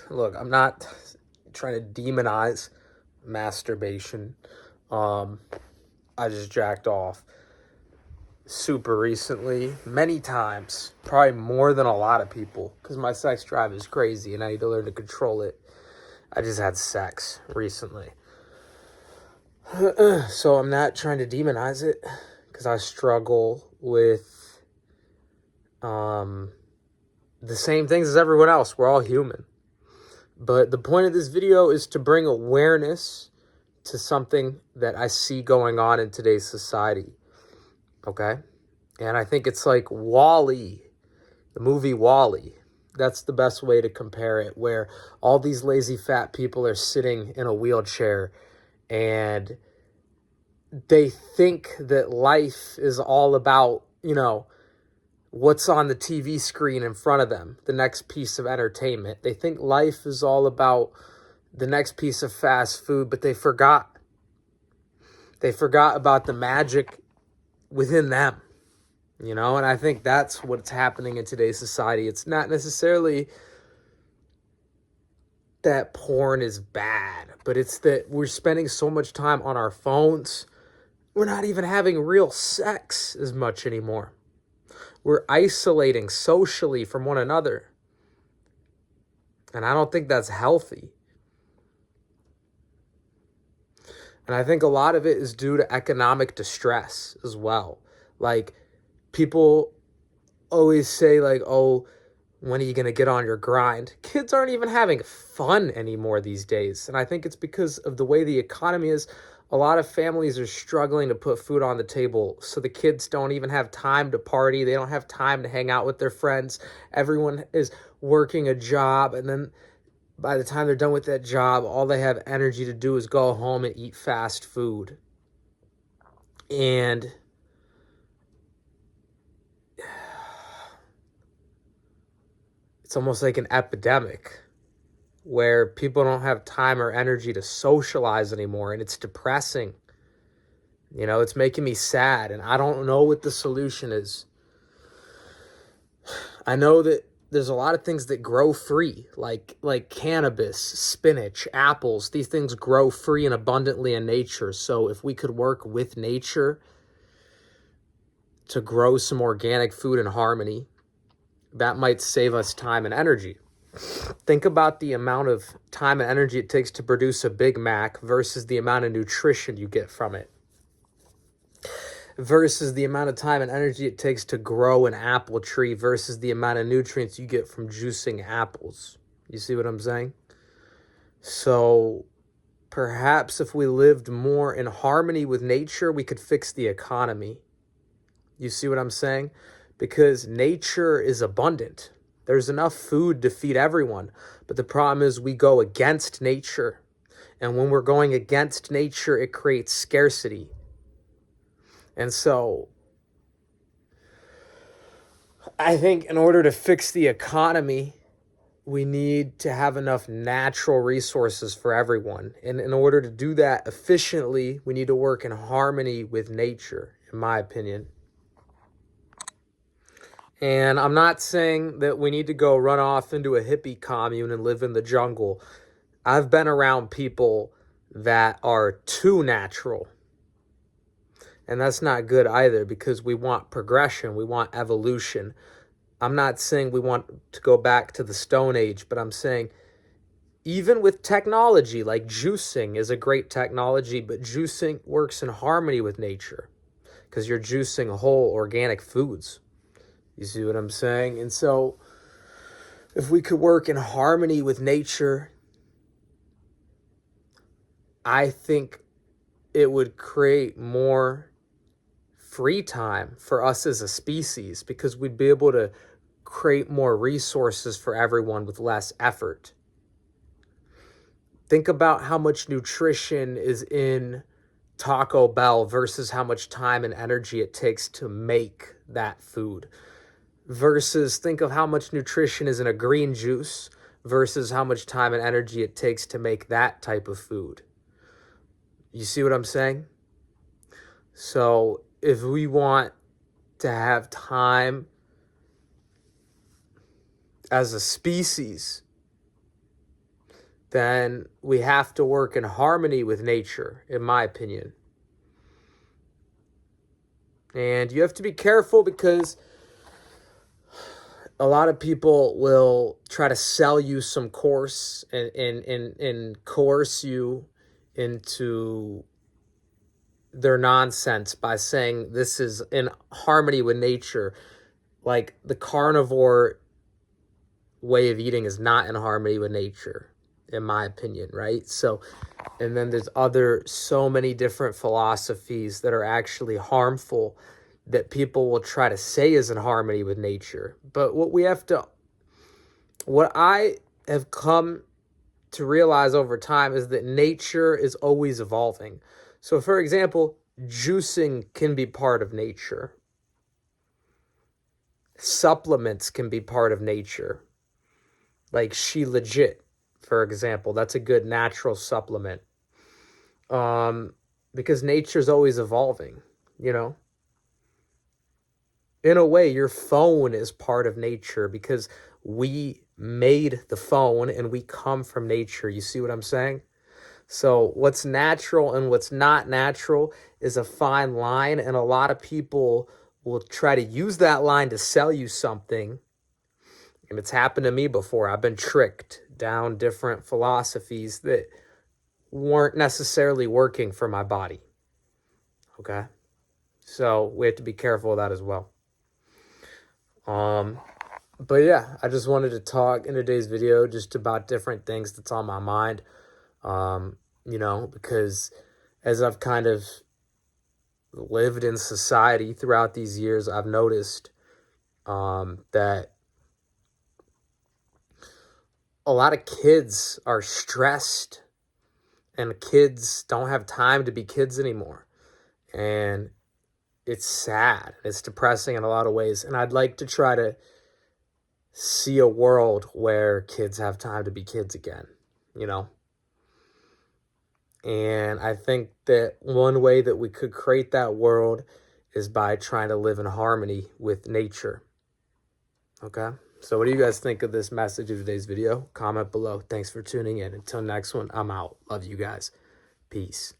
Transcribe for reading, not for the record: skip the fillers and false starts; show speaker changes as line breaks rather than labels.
look, I'm not trying to demonize masturbation. Um, I just jacked off super recently, many times, probably more than a lot of people, because my sex drive is crazy and I need to learn to control it. I just had sex recently. So I'm not trying to demonize it, because I struggle with the same things as everyone else. We're all human. But the point of this video is to bring awareness to something that I see going on in today's society. Okay? And I think it's like WALL-E, the movie WALL-E. That's the best way to compare it, where all these lazy fat people are sitting in a wheelchair and they think that life is all about, what's on the TV screen in front of them, the next piece of entertainment. They think life is all about the next piece of fast food, but they forgot. They forgot about the magic within them, and I think that's what's happening in today's society. It's not necessarily that porn is bad, but it's that we're spending so much time on our phones. We're not even having real sex as much anymore. We're isolating socially from one another. And I don't think that's healthy. And I think a lot of it is due to economic distress as well. Like, people always say, like, oh, when are you going to get on your grind? Kids aren't even having fun anymore these days. And I think it's because of the way the economy is. A lot of families are struggling to put food on the table, so the kids don't even have time to party. They don't have time to hang out with their friends. Everyone is working a job, and then by the time they're done with that job, all they have energy to do is go home and eat fast food. And it's almost like an epidemic where people don't have time or energy to socialize anymore, and it's depressing. It's making me sad, and I don't know what the solution is. I know that there's a lot of things that grow free, like cannabis, spinach, apples. These things grow free and abundantly in nature. So if we could work with nature to grow some organic food in harmony, that might save us time and energy. Think about the amount of time and energy it takes to produce a Big Mac versus the amount of nutrition you get from it, versus the amount of time and energy it takes to grow an apple tree versus the amount of nutrients you get from juicing apples. You see what I'm saying? So perhaps if we lived more in harmony with nature, we could fix the economy. You see what I'm saying? Because nature is abundant. There's enough food to feed everyone. But the problem is we go against nature. And when we're going against nature, it creates scarcity. And so I think in order to fix the economy, we need to have enough natural resources for everyone. And in order to do that efficiently, we need to work in harmony with nature, in my opinion. And I'm not saying that we need to go run off into a hippie commune and live in the jungle. I've been around people that are too natural. And that's not good either, because we want progression. We want evolution. I'm not saying we want to go back to the Stone Age, but I'm saying even with technology, like juicing is a great technology, but juicing works in harmony with nature because you're juicing whole organic foods. You see what I'm saying? And so if we could work in harmony with nature, I think it would create more free time for us as a species, because we'd be able to create more resources for everyone with less effort. Think about how much nutrition is in Taco Bell versus how much time and energy it takes to make that food. Versus think of how much nutrition is in a green juice versus how much time and energy it takes to make that type of food. You see what I'm saying? So if we want to have time as a species then we have to work in harmony with nature, in my opinion. And you have to be careful because a lot of people will try to sell you some course and coerce you into their nonsense by saying this is in harmony with nature. Like, the carnivore way of eating is not in harmony with nature, in my opinion, right? So, and then there's so many different philosophies that are actually harmful that people will try to say is in harmony with nature. But what I have come to realize over time is that nature is always evolving. So, for example, juicing can be part of nature. Supplements can be part of nature. Like She Legit, for example, that's a good natural supplement. Because nature's always evolving, you know? In a way, your phone is part of nature because we made the phone and we come from nature. You see what I'm saying? So what's natural and what's not natural is a fine line, and a lot of people will try to use that line to sell you something. And it's happened to me before. I've been tricked down different philosophies that weren't necessarily working for my body. Okay? So we have to be careful of that as well. But yeah, I just wanted to talk in today's video just about different things that's on my mind. Because as I've kind of lived in society throughout these years, I've noticed that a lot of kids are stressed and kids don't have time to be kids anymore. And it's sad. It's depressing in a lot of ways. And I'd like to try to see a world where kids have time to be kids again, you know? And I think that one way that we could create that world is by trying to live in harmony with nature. Okay? So what do you guys think of this message of today's video? Comment below. Thanks for tuning in. Until next one, I'm out. Love you guys. Peace.